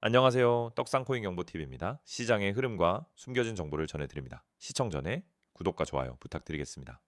안녕하세요. 떡상코인 경보TV입니다. 시장의 흐름과 숨겨진 정보를 전해드립니다. 시청 전에 구독과 좋아요 부탁드리겠습니다.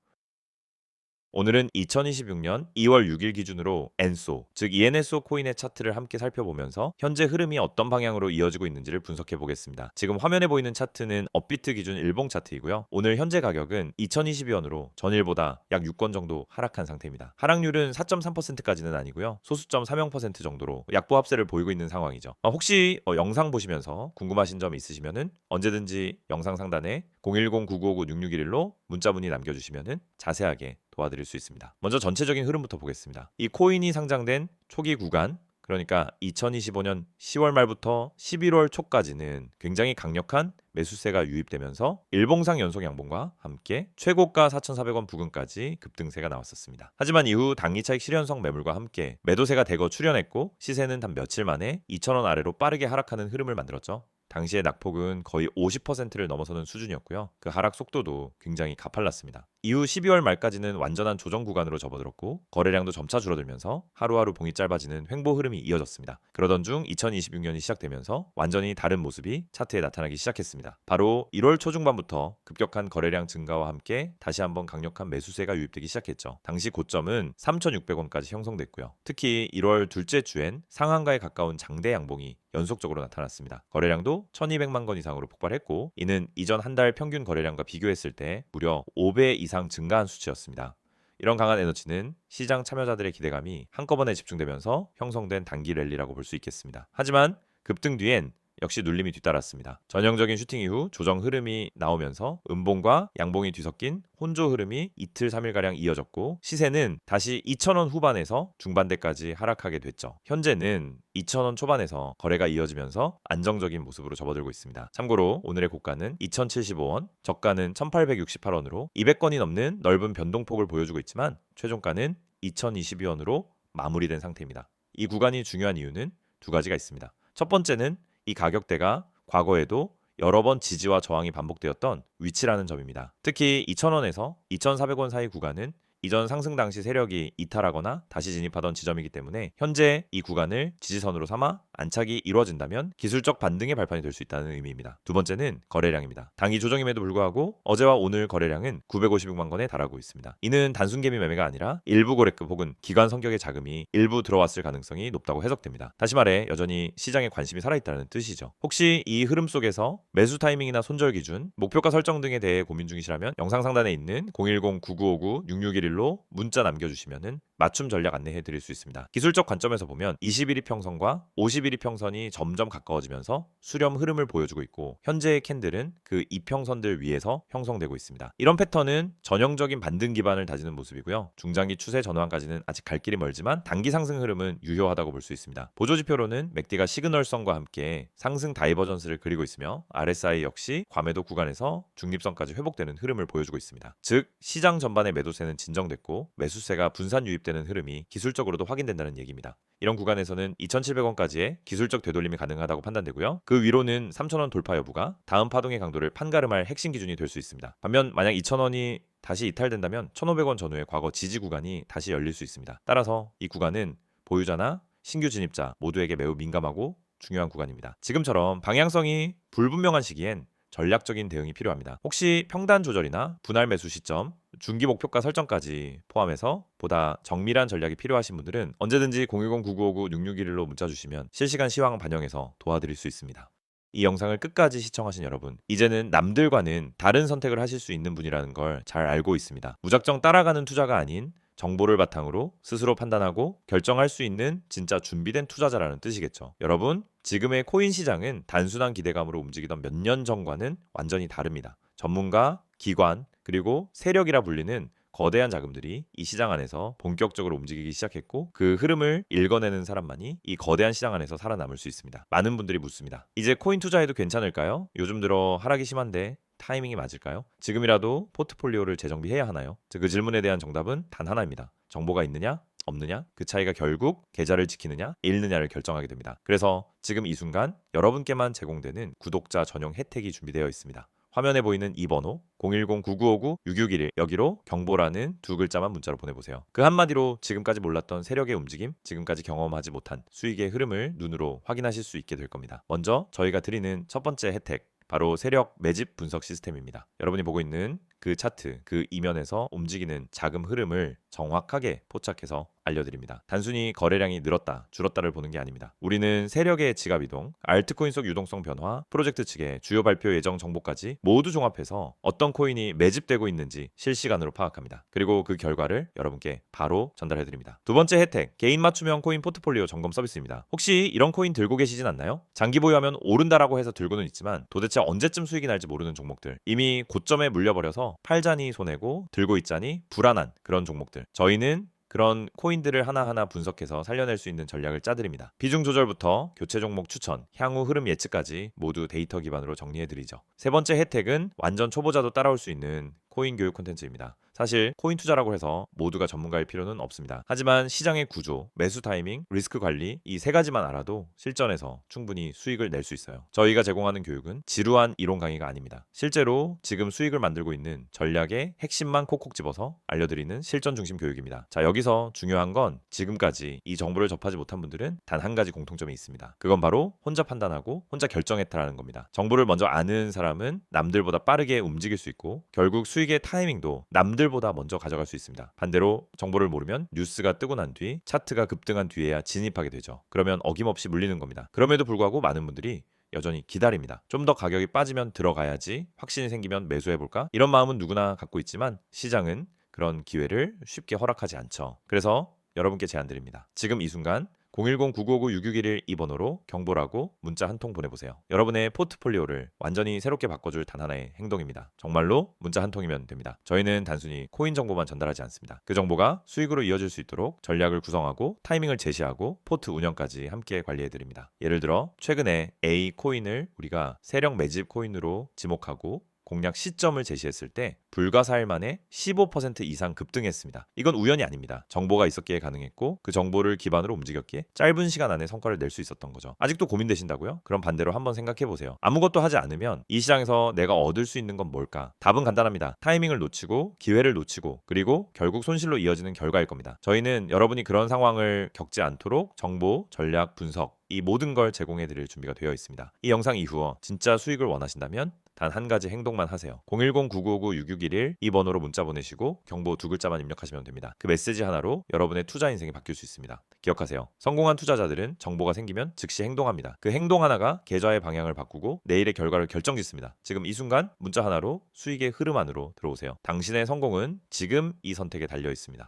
오늘은 2026년 2월 6일 기준으로 엔소, 즉 ENSO 코인의 차트를 함께 살펴보면서 현재 흐름이 어떤 방향으로 이어지고 있는지를 분석해 보겠습니다. 지금 화면에 보이는 차트는 업비트 기준 일봉 차트이고요. 오늘 현재 가격은 2022원으로 전일보다 약 6권 정도 하락한 상태입니다. 하락률은 4.3%까지는 아니고요. 소수점 30% 정도로 약보합세를 보이고 있는 상황이죠. 혹시 영상 보시면서 궁금하신 점 있으시면은 언제든지 영상 상단에 010-9959-6611로 문자 문의 남겨주시면은 자세하게 도와드릴 수 있습니다. 먼저 전체적인 흐름부터 보겠습니다. 이 코인이 상장된 초기 구간, 그러니까 2025년 10월 말부터 11월 초까지는 굉장히 강력한 매수세가 유입되면서 일봉상 연속 양봉과 함께 최고가 4,400원 부근까지 급등세가 나왔었습니다. 하지만 이후 단기차익 실현성 매물과 함께 매도세가 대거 출현했고 시세는 단 며칠 만에 2,000원 아래로 빠르게 하락하는 흐름을 만들었죠. 당시의 낙폭은 거의 50%를 넘어서는 수준이었고요. 그 하락 속도도 굉장히 가팔랐습니다. 이후 12월 말까지는 완전한 조정 구간으로 접어들었고 거래량도 점차 줄어들면서 하루하루 봉이 짧아지는 횡보 흐름이 이어졌습니다. 그러던 중 2026년이 시작되면서 완전히 다른 모습이 차트에 나타나기 시작했습니다. 바로 1월 초중반부터 급격한 거래량 증가와 함께 다시 한번 강력한 매수세가 유입되기 시작했죠. 당시 고점은 3,600원까지 형성됐고요. 특히 1월 둘째 주엔 상한가에 가까운 장대 양봉이 연속적으로 나타났습니다. 거래량도 1,200만 건 이상으로 폭발했고 이는 이전 한 달 평균 거래량과 비교했을 때 무려 5배 이상 증가한 수치였습니다. 이런 강한 에너지는 시장 참여자들의 기대감이 한꺼번에 집중되면서 형성된 단기 랠리라고 볼 수 있겠습니다. 하지만 급등 뒤엔 역시 눌림이 뒤따랐습니다. 전형적인 슈팅 이후 조정 흐름이 나오면서 음봉과 양봉이 뒤섞인 혼조 흐름이 이틀 3일가량 이어졌고 시세는 다시 2,000원 후반에서 중반대까지 하락하게 됐죠. 현재는 2,000원 초반에서 거래가 이어지면서 안정적인 모습으로 접어들고 있습니다. 참고로 오늘의 고가는 2,075원, 저가는 1,868원으로 200건이 넘는 넓은 변동폭을 보여주고 있지만 최종가는 2,022원으로 마무리된 상태입니다. 이 구간이 중요한 이유는 두 가지가 있습니다. 첫 번째는 이 가격대가 과거에도 여러 번 지지와 저항이 반복되었던 위치라는 점입니다. 특히 2,000원에서 2,400원 사이 구간은 이전 상승 당시 세력이 이탈하거나 다시 진입하던 지점이기 때문에 현재 이 구간을 지지선으로 삼아 안착이 이루어진다면 기술적 반등의 발판이 될 수 있다는 의미입니다. 두 번째는 거래량입니다. 당이 조정임에도 불구하고 어제와 오늘 거래량은 956만 건에 달하고 있습니다. 이는 단순 개미 매매가 아니라 일부 거래급 혹은 기관 성격의 자금이 일부 들어왔을 가능성이 높다고 해석됩니다. 다시 말해 여전히 시장에 관심이 살아있다는 뜻이죠. 혹시 이 흐름 속에서 매수 타이밍이나 손절 기준, 목표가 설정 등에 대해 고민 중이시라면 영상 상단에 있는 010-9959-6611 로 문자 남겨주시면 맞춤 전략 안내해 드릴 수 있습니다. 기술적 관점에서 보면 21일 평선과 51일 평선이 점점 가까워지면서 수렴 흐름을 보여주고 있고 현재의 캔들은 그 이평선들 위에서 형성되고 있습니다. 이런 패턴은 전형적인 반등 기반을 다지는 모습이고요. 중장기 추세 전환까지는 아직 갈 길이 멀지만 단기 상승 흐름은 유효하다고 볼 수 있습니다. 보조지표로는 맥디가 시그널선과 함께 상승 다이버전스를 그리고 있으며 RSI 역시 과매도 구간에서 중립선까지 회복되는 흐름을 보여주고 있습니다. 즉 시장 전반의 매도세는 진정됐고 매수세가 분산 유입되는 흐름이 기술적으로도 확인된다는 얘기입니다. 이런 구간에서는 2,700원까지의 기술적 되돌림이 가능하다고 판단되고요. 그 위로는 3,000원 돌파 여부가 다음 파동의 강도를 판가름할 핵심 기준이 될 수 있습니다. 반면 만약 2,000원이 다시 이탈된다면 1,500원 전후의 과거 지지 구간이 다시 열릴 수 있습니다. 따라서 이 구간은 보유자나 신규 진입자 모두에게 매우 민감하고 중요한 구간입니다. 지금처럼 방향성이 불분명한 시기엔 전략적인 대응이 필요합니다. 혹시 평단 조절이나 분할 매수 시점, 중기 목표가 설정까지 포함해서 보다 정밀한 전략이 필요하신 분들은 언제든지 010-9959-6611로 문자 주시면 실시간 시황 반영해서 도와드릴 수 있습니다. 이 영상을 끝까지 시청하신 여러분, 이제는 남들과는 다른 선택을 하실 수 있는 분이라는 걸 잘 알고 있습니다. 무작정 따라가는 투자가 아닌 정보를 바탕으로 스스로 판단하고 결정할 수 있는 진짜 준비된 투자자라는 뜻이겠죠. 여러분, 지금의 코인 시장은 단순한 기대감으로 움직이던 몇 년 전과는 완전히 다릅니다. 전문가, 기관, 그리고 세력이라 불리는 거대한 자금들이 이 시장 안에서 본격적으로 움직이기 시작했고 그 흐름을 읽어내는 사람만이 이 거대한 시장 안에서 살아남을 수 있습니다. 많은 분들이 묻습니다. 이제 코인 투자해도 괜찮을까요? 요즘 들어 하락이 심한데 타이밍이 맞을까요? 지금이라도 포트폴리오를 재정비해야 하나요? 그 질문에 대한 정답은 단 하나입니다. 정보가 있느냐? 없느냐? 그 차이가 결국 계좌를 지키느냐, 잃느냐를 결정하게 됩니다. 그래서 지금 이 순간 여러분께만 제공되는 구독자 전용 혜택이 준비되어 있습니다. 화면에 보이는 이 번호 010-9959-6611 여기로 경보라는 두 글자만 문자로 보내보세요. 그 한마디로 지금까지 몰랐던 세력의 움직임, 지금까지 경험하지 못한 수익의 흐름을 눈으로 확인하실 수 있게 될 겁니다. 먼저 저희가 드리는 첫 번째 혜택, 바로 세력 매집 분석 시스템입니다. 여러분이 보고 있는 그 차트, 그 이면에서 움직이는 자금 흐름을 정확하게 포착해서 알려드립니다. 단순히 거래량이 늘었다, 줄었다를 보는 게 아닙니다. 우리는 세력의 지갑 이동, 알트코인 속 유동성 변화, 프로젝트 측의 주요 발표 예정 정보까지 모두 종합해서 어떤 코인이 매집되고 있는지 실시간으로 파악합니다. 그리고 그 결과를 여러분께 바로 전달해드립니다. 두 번째 혜택, 개인 맞춤형 코인 포트폴리오 점검 서비스입니다. 혹시 이런 코인 들고 계시진 않나요? 장기 보유하면 오른다라고 해서 들고는 있지만 도대체 언제쯤 수익이 날지 모르는 종목들, 이미 고점에 물려버려서 팔자니 손해고 들고 있자니 불안한 그런 종목들, 저희는 그런 코인들을 하나하나 분석해서 살려낼 수 있는 전략을 짜드립니다. 비중 조절부터 교체 종목 추천, 향후 흐름 예측까지 모두 데이터 기반으로 정리해드리죠. 세 번째 혜택은 완전 초보자도 따라올 수 있는 코인 교육 콘텐츠입니다. 사실 코인 투자라고 해서 모두가 전문가일 필요는 없습니다. 하지만 시장의 구조, 매수 타이밍, 리스크 관리 이 세 가지만 알아도 실전에서 충분히 수익을 낼 수 있어요. 저희가 제공하는 교육은 지루한 이론 강의가 아닙니다. 실제로 지금 수익을 만들고 있는 전략의 핵심만 콕콕 집어서 알려드리는 실전 중심 교육입니다. 자, 여기서 중요한 건 지금까지 이 정보를 접하지 못한 분들은 단 한 가지 공통점이 있습니다. 그건 바로 혼자 판단하고 혼자 결정했다라는 겁니다. 정보를 먼저 아는 사람은 남들보다 빠르게 움직일 수 있고 결국 수익의 타이밍도 남들보다 먼저 가져갈 수 있습니다. 반대로 정보를 모르면 뉴스가 뜨고 난 뒤 차트가 급등한 뒤에야 진입하게 되죠. 그러면 어김없이 물리는 겁니다. 그럼에도 불구하고 많은 분들이 여전히 기다립니다. 좀 더 가격이 빠지면 들어가야지, 확신이 생기면 매수해볼까? 이런 마음은 누구나 갖고 있지만 시장은 그런 기회를 쉽게 허락하지 않죠. 그래서 여러분께 제안드립니다. 지금 이 순간 010-9959-6611 이 번호로 경보라고 문자 한 통 보내보세요. 여러분의 포트폴리오를 완전히 새롭게 바꿔줄 단 하나의 행동입니다. 정말로 문자 한 통이면 됩니다. 저희는 단순히 코인 정보만 전달하지 않습니다. 그 정보가 수익으로 이어질 수 있도록 전략을 구성하고 타이밍을 제시하고 포트 운영까지 함께 관리해드립니다. 예를 들어 최근에 A 코인을 우리가 세력 매집 코인으로 지목하고 공략 시점을 제시했을 때 불과 4일 만에 15% 이상 급등했습니다. 이건 우연이 아닙니다. 정보가 있었기에 가능했고 그 정보를 기반으로 움직였기에 짧은 시간 안에 성과를 낼 수 있었던 거죠. 아직도 고민되신다고요? 그럼 반대로 한번 생각해 보세요. 아무것도 하지 않으면 이 시장에서 내가 얻을 수 있는 건 뭘까? 답은 간단합니다. 타이밍을 놓치고 기회를 놓치고 그리고 결국 손실로 이어지는 결과일 겁니다. 저희는 여러분이 그런 상황을 겪지 않도록 정보, 전략, 분석 이 모든 걸 제공해 드릴 준비가 되어 있습니다. 이 영상 이후 진짜 수익을 원하신다면 단 한 가지 행동만 하세요. 010-9959-6611 이 번호로 문자 보내시고 경보 두 글자만 입력하시면 됩니다. 그 메시지 하나로 여러분의 투자 인생이 바뀔 수 있습니다. 기억하세요. 성공한 투자자들은 정보가 생기면 즉시 행동합니다. 그 행동 하나가 계좌의 방향을 바꾸고 내일의 결과를 결정짓습니다. 지금 이 순간 문자 하나로 수익의 흐름 안으로 들어오세요. 당신의 성공은 지금 이 선택에 달려 있습니다.